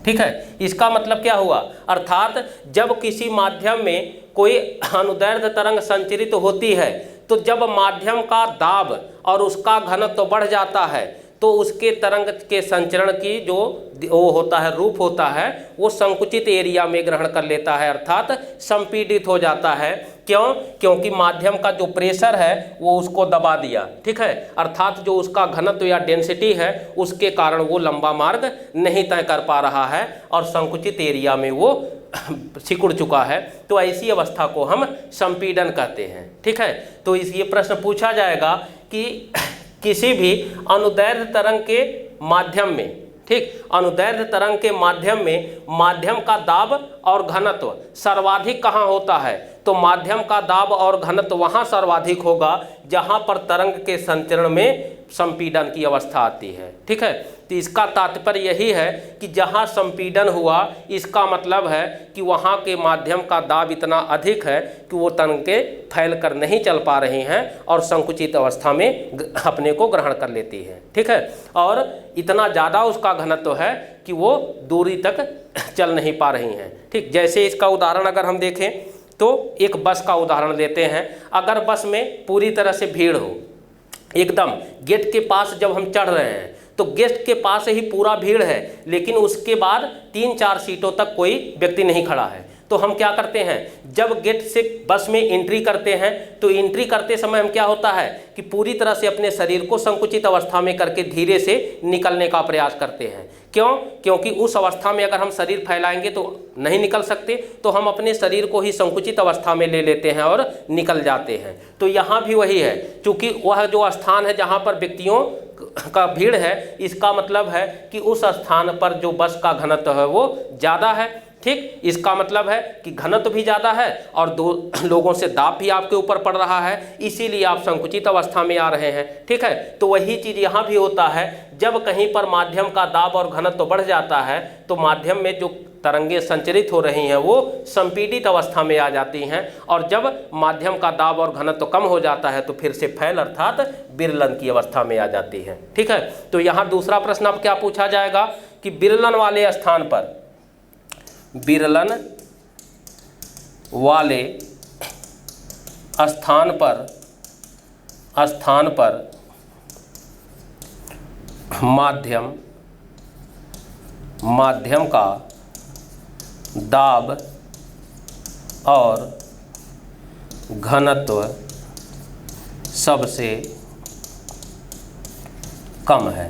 ठीक है, इसका मतलब क्या हुआ, अर्थात जब किसी माध्यम में कोई अनुदैर्ध्य तरंग संचरित होती है तो जब माध्यम का दाब और उसका घनत्व बढ़ जाता है तो उसके तरंग के संचरण की जो वो होता है, रूप होता है, वो संकुचित एरिया में ग्रहण कर लेता है, अर्थात संपीड़ित हो जाता है। क्यों? क्योंकि माध्यम का जो प्रेशर है वो उसको दबा दिया। ठीक है, अर्थात जो उसका घनत्व या डेंसिटी है उसके कारण वो लंबा मार्ग नहीं तय कर पा रहा है और संकुचित एरिया में वो सिकुड़ चुका है। तो ऐसी अवस्था को हम संपीड़न कहते हैं। ठीक है, तो ये प्रश्न पूछा जाएगा कि किसी भी अनुदैर्ध्य तरंग के माध्यम में, ठीक, अनुदैर्ध्य तरंग के माध्यम में माध्यम का दाब और घनत्व सर्वाधिक कहाँ होता है, तो माध्यम का दाब और घनत्व वहाँ सर्वाधिक होगा जहाँ पर तरंग के संचरण में संपीड़न की अवस्था आती है। ठीक है, तो इसका तात्पर्य यही है कि जहाँ संपीड़न हुआ इसका मतलब है कि वहाँ के माध्यम का दाब इतना अधिक है कि वो तरंगें फैल कर नहीं चल पा रही हैं और संकुचित अवस्था में अपने को ग्रहण कर लेती है। ठीक है, और इतना ज़्यादा उसका घनत्व है कि वो दूरी तक चल नहीं पा रही हैं। ठीक, जैसे इसका उदाहरण अगर हम देखें तो एक बस का उदाहरण लेते हैं। अगर बस में पूरी तरह से भीड़ हो, एकदम गेट के पास जब हम चढ़ रहे हैं तो गेट के पास ही पूरा भीड़ है, लेकिन उसके बाद 3-4 सीटों तक कोई व्यक्ति नहीं खड़ा है, तो हम क्या करते हैं, जब गेट से बस में एंट्री करते हैं तो एंट्री करते समय हम क्या होता है कि पूरी तरह से अपने शरीर को संकुचित अवस्था में करके धीरे से निकलने का प्रयास करते हैं। क्यों? क्योंकि उस अवस्था में अगर हम शरीर फैलाएंगे तो नहीं निकल सकते, तो हम अपने शरीर को ही संकुचित अवस्था में ले लेते हैं और निकल जाते हैं। तो यहाँ भी वही है, क्योंकि वह जो स्थान है जहाँ पर व्यक्तियों का भीड़ है, इसका मतलब है कि उस स्थान पर जो बस का घनत्व है वो ज़्यादा है। ठीक, इसका मतलब है कि घनत्व भी ज़्यादा है और दो लोगों से दाब भी आपके ऊपर पड़ रहा है, इसीलिए आप संकुचित अवस्था में आ रहे हैं। ठीक है, तो वही चीज़ यहाँ भी होता है, जब कहीं पर माध्यम का दाब और घनत्व बढ़ जाता है तो माध्यम में जो तरंगे संचरित हो रही हैं वो संपीड़ित अवस्था में आ जाती हैं, और जब माध्यम का दाब और घनत्व कम हो जाता है तो फिर से फैल अर्थात विरलन की अवस्था में आ जाती है। ठीक है, तो यहाँ दूसरा प्रश्न अब क्या पूछा जाएगा कि विरलन वाले स्थान पर, विरलन वाले स्थान पर माध्यम का दाब और घनत्व सबसे कम है।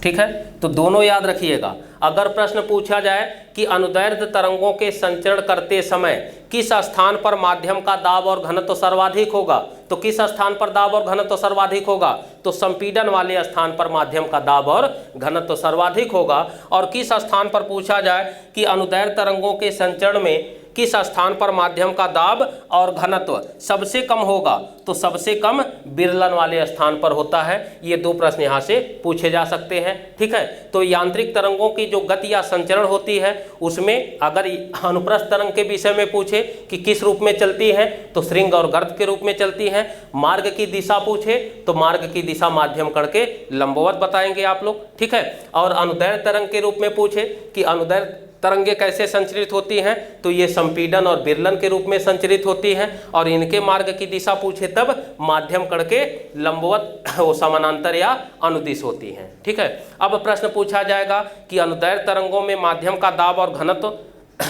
ठीक है, तो दोनों याद रखिएगा। अगर प्रश्न पूछा जाए कि अनुदैर्ध्य तरंगों के संचरण करते समय किस स्थान पर माध्यम का दाब और घनत्व सर्वाधिक होगा, तो किस स्थान पर दाब और घनत्व सर्वाधिक होगा, तो संपीड़न वाले स्थान पर माध्यम का दाब और घनत्व सर्वाधिक होगा। और किस स्थान पर पूछा जाए कि अनुदैर्ध्य तरंगों के संचरण में किस स्थान पर माध्यम का दाब और घनत्व सबसे कम होगा, तो सबसे कम विरलन वाले स्थान पर होता है। ये दो प्रश्न यहाँ से पूछे जा सकते हैं। ठीक है, तो यांत्रिक तरंगों की जो गति या संचरण होती है उसमें अगर अनुप्रस्थ तरंग के विषय में पूछे कि किस रूप में चलती है, तो श्रृंग और गर्त के रूप में चलती है। मार्ग की दिशा पूछे तो मार्ग की दिशा माध्यम कण के लंबवत बताएंगे आप लोग। ठीक है, और अनुदैर्ध्य तरंग के रूप में पूछे कि अनुदैर्ध्य तरंगे कैसे संचरित होती हैं, तो ये संपीड़न और विरलन के रूप में संचरित होती हैं, और इनके मार्ग की दिशा पूछे तब माध्यम कण के लंबवत वो समानांतर या अनुदिश होती हैं। ठीक है, अब प्रश्न पूछा जाएगा कि अनुदैर्ध्य तरंगों में माध्यम का दाब और घनत्व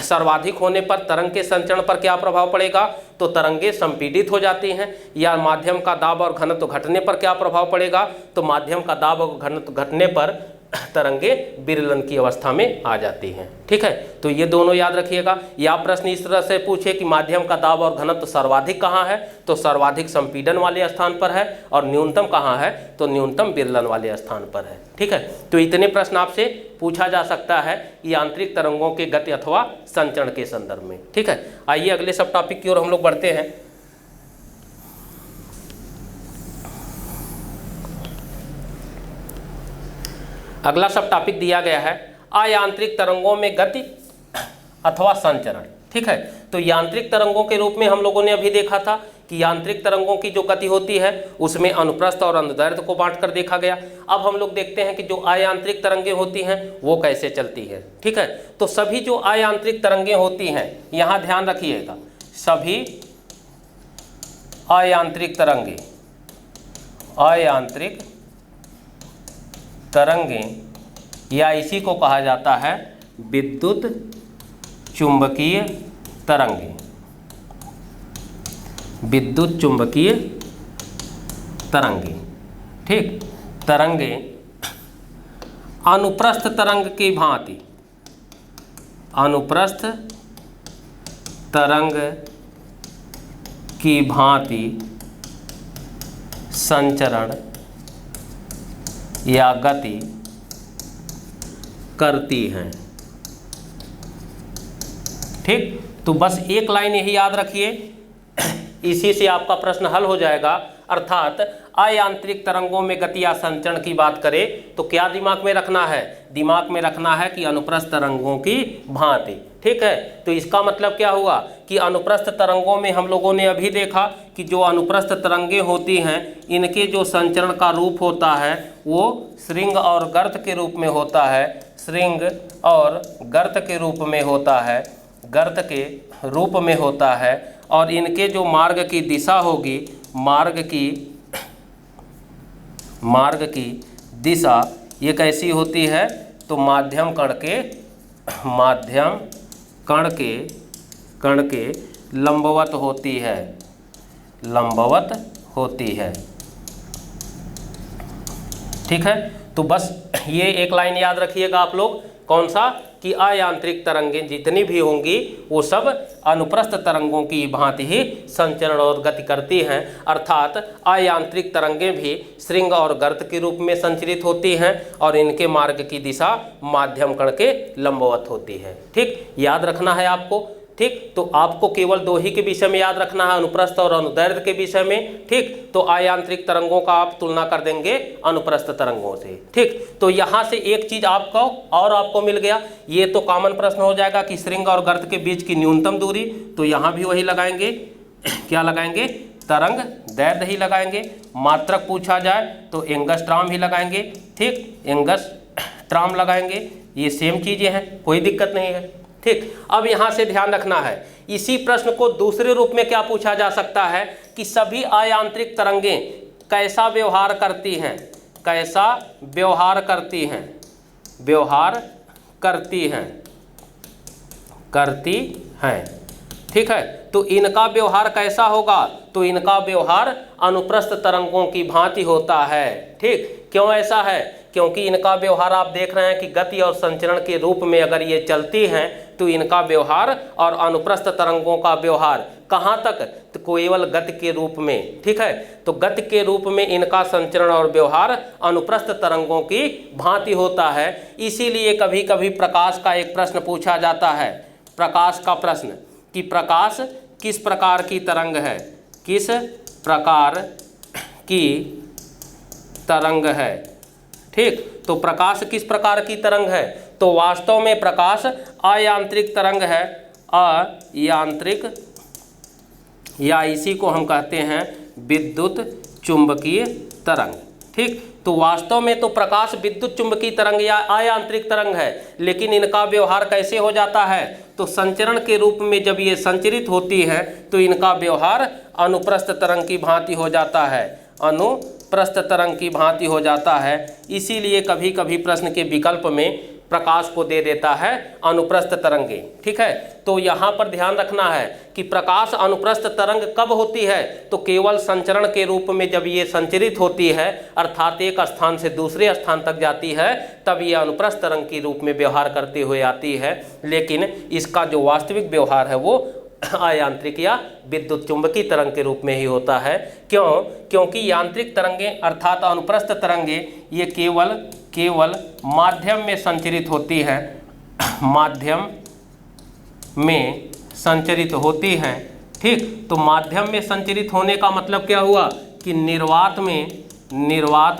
सर्वाधिक होने पर तरंग के संचरण पर क्या प्रभाव पड़ेगा, तो तरंगे संपीड़ित हो जाती हैं। या माध्यम का दाब और घनत्व घटने पर क्या प्रभाव पड़ेगा, तो माध्यम का दाब और घनत्व घटने पर तरंगे विरलन की अवस्था में आ जाती हैं। ठीक है, तो ये दोनों याद रखिएगा। या प्रश्न इस तरह से पूछे कि माध्यम का दाब और घनत्व सर्वाधिक कहाँ है, तो सर्वाधिक संपीड़न वाले स्थान पर है, और न्यूनतम कहाँ है, तो न्यूनतम विरलन वाले स्थान पर है। ठीक है, तो इतने प्रश्न आपसे पूछा जा सकता है यांत्रिक तरंगों के गति अथवा संचरण के संदर्भ में। ठीक है, आइए अगले सब टॉपिक की ओर हम लोग बढ़ते हैं। अगला सब टॉपिक दिया गया है अयांत्रिक तरंगों में गति अथवा संचरण। ठीक है, तो यांत्रिक तरंगों के रूप में हम लोगों ने अभी देखा था कि यांत्रिक तरंगों की जो गति होती है उसमें अनुप्रस्थ और अनुदैर्ध्य को बांटकर देखा गया। अब हम लोग देखते हैं कि जो अयांत्रिक तरंगे होती हैं वो कैसे चलती है। ठीक है, तो सभी जो अयांत्रिक तरंगे होती हैं, यहाँ ध्यान रखिएगा, सभी अयांत्रिक तरंगे या इसी को कहा जाता है विद्युत चुंबकीय तरंगे। विद्युत चुंबकीय तरंगे, ठीक, तरंगे अनुप्रस्थ तरंग की भांति, अनुप्रस्थ तरंग की भांति संचरण या गति करती हैं। ठीक, तो बस एक लाइन यही याद रखिए, इसी से आपका प्रश्न हल हो जाएगा। अर्थात अयांत्रिक तरंगों में गति या संचरण की बात करें तो क्या दिमाग में रखना है, दिमाग में रखना है कि अनुप्रस्थ तरंगों की भांति। ठीक है, तो इसका मतलब क्या हुआ कि अनुप्रस्थ तरंगों में हम लोगों ने अभी देखा कि जो अनुप्रस्थ तरंगे होती हैं इनके जो संचरण का रूप होता है वो श्रृंग और गर्त के रूप में होता है, श्रृंग और गर्त के रूप में होता है, गर्त के रूप में होता है। और इनके जो मार्ग की दिशा होगी, मार्ग की दिशा ये कैसी होती है, तो माध्यम कण के लंबवत होती है, लंबवत होती है। ठीक है, तो बस ये एक लाइन याद रखिएगा आप लोग, कौन सा, कि अयांत्रिक तरंगें जितनी भी होंगी वो सब अनुप्रस्थ तरंगों की भांति ही संचरण और गति करती हैं। अर्थात अयांत्रिक तरंगें भी श्रृंग और गर्त के रूप में संचरित होती हैं और इनके मार्ग की दिशा माध्यम कण के लंबवत होती है। ठीक, याद रखना है आपको। ठीक। ठीक। तो आपको केवल दो ही के विषय में याद रखना है, अनुप्रस्थ और अनुदैर्ध्य के विषय में, ठीक। तो आयांतरिक तरंगों का आप तुलना कर देंगे अनुप्रस्थ तरंगों से, ठीक। तो यहाँ से एक चीज आपको मिल गया, ये तो कॉमन प्रश्न हो जाएगा कि श्रृंग और गर्त के बीच की न्यूनतम दूरी, तो यहाँ भी वही लगाएंगे, क्या लगाएंगे, तरंग दैर्ध्य ही लगाएंगे। मात्रक पूछा जाए तो एंगस्ट्रॉम ही लगाएंगे, ठीक, एंगस्ट्रॉम लगाएंगे, ये सेम चीजें हैं, कोई दिक्कत नहीं है, ठीक। अब यहाँ से ध्यान रखना है, इसी प्रश्न को दूसरे रूप में क्या पूछा जा सकता है कि सभी आयांतरिक तरंगें कैसा व्यवहार करती हैं, कैसा व्यवहार करती हैं, व्यवहार करती हैं, ठीक है। तो इनका व्यवहार कैसा होगा, तो इनका व्यवहार अनुप्रस्थ तरंगों की भांति होता है, ठीक। क्यों ऐसा है, क्योंकि इनका व्यवहार आप देख रहे हैं कि गति और संचरण के रूप में अगर ये चलती हैं तो इनका व्यवहार और अनुप्रस्थ तरंगों का व्यवहार कहाँ तक, तो केवल गति के रूप में, ठीक है। तो गति के रूप में इनका संचरण और व्यवहार अनुप्रस्थ तरंगों की भांति होता है। इसीलिए कभी कभी प्रकाश का एक प्रश्न पूछा जाता है, प्रकाश का प्रश्न, कि प्रकाश किस प्रकार की तरंग है, किस प्रकार की तरंग है, ठीक। तो प्रकाश किस प्रकार की तरंग है, तो वास्तव में प्रकाश अयांत्रिक तरंग है, अयांत्रिक, या इसी को हम कहते हैं विद्युत चुंबकीय तरंग, ठीक। तो वास्तव में तो प्रकाश विद्युत चुंबकीय तरंग या अयांत्रिक तरंग है, लेकिन इनका व्यवहार कैसे हो जाता है, तो संचरण के रूप में जब ये संचरित होती है तो इनका व्यवहार अनुप्रस्थ तरंग की भांति हो जाता है, अनुप्रस्थ तरंग की भांति हो जाता है। इसीलिए कभी कभी प्रश्न के विकल्प में प्रकाश को दे देता है अनुप्रस्थ तरंगें, ठीक है। तो यहाँ पर ध्यान रखना है कि प्रकाश अनुप्रस्थ तरंग कब होती है, तो केवल संचरण के रूप में जब ये संचरित होती है, अर्थात एक स्थान से दूसरे स्थान तक जाती है, तब ये अनुप्रस्थ तरंग के रूप में व्यवहार करते हुए आती है। लेकिन इसका जो वास्तविक व्यवहार है वो अयांत्रिक या विद्युत चुंबकीय तरंग के रूप में ही होता है। क्यों, क्योंकि यांत्रिक तरंगें अर्थात अनुप्रस्थ तरंगें ये केवल माध्यम में संचरित होती है, माध्यम में संचरित होती हैं, ठीक। तो माध्यम में संचरित होने का मतलब क्या हुआ कि निर्वात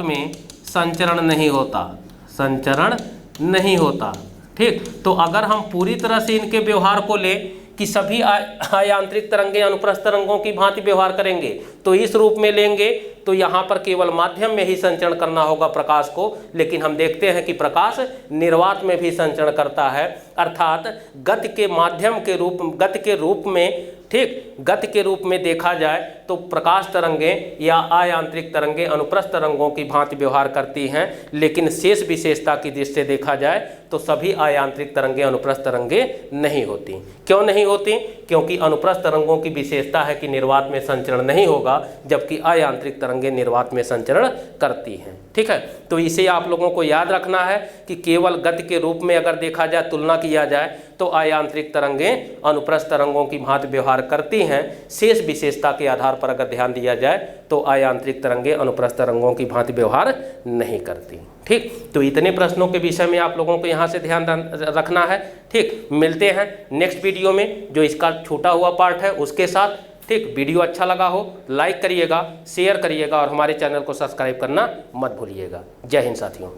में संचरण नहीं होता, संचरण नहीं होता, ठीक। तो अगर हम पूरी तरह से इनके व्यवहार को ले कि सभी अयांत्रिक तरंगें अनुप्रस्थ तरंगों की भांति व्यवहार करेंगे, तो इस रूप में लेंगे तो यहाँ पर केवल माध्यम में ही संचरण करना होगा प्रकाश को। लेकिन हम देखते हैं कि प्रकाश निर्वात में भी संचरण करता है, अर्थात गति के माध्यम के रूप, गति के रूप में, ठीक, गति के रूप में देखा जाए तो प्रकाश तरंगें या अयांत्रिक तरंगें अनुप्रस्थ तरंगों की भांति व्यवहार करती हैं। लेकिन शेष विशेषता की दृष्टि से देखा जाए तो सभी अयांत्रिक तरंगें अनुप्रस्थ तरंगें नहीं होती। क्यों नहीं होती, क्योंकि अनुप्रस्थ तरंगों की विशेषता है कि निर्वात में संचरण नहीं होगा, जबकि अयांत्रिक तरंगें निर्वात में संचरण करती हैं, ठीक है। तो इसे आप लोगों को याद रखना है कि केवल गति के रूप में अगर देखा जाए, तुलना किया जाए तो अयांत्रिक तरंगें अनुप्रस्थ तरंगों की भांति व्यवहार करती हैं। शेष विशेषता के आधार पर अगर ध्यान दिया जाए तो अयांत्रिक तरंगें अनुप्रस्थ तरंगों की भांति व्यवहार नहीं करती, ठीक। तो इतने प्रश्नों के विषय में आप लोगों को यहाँ से ध्यान रखना है, ठीक। मिलते हैं नेक्स्ट वीडियो में जो इसका छूटा हुआ पार्ट है उसके साथ, ठीक। वीडियो अच्छा लगा हो लाइक करिएगा, शेयर करिएगा और हमारे चैनल को सब्सक्राइब करना मत भूलिएगा। जय हिंद साथियों।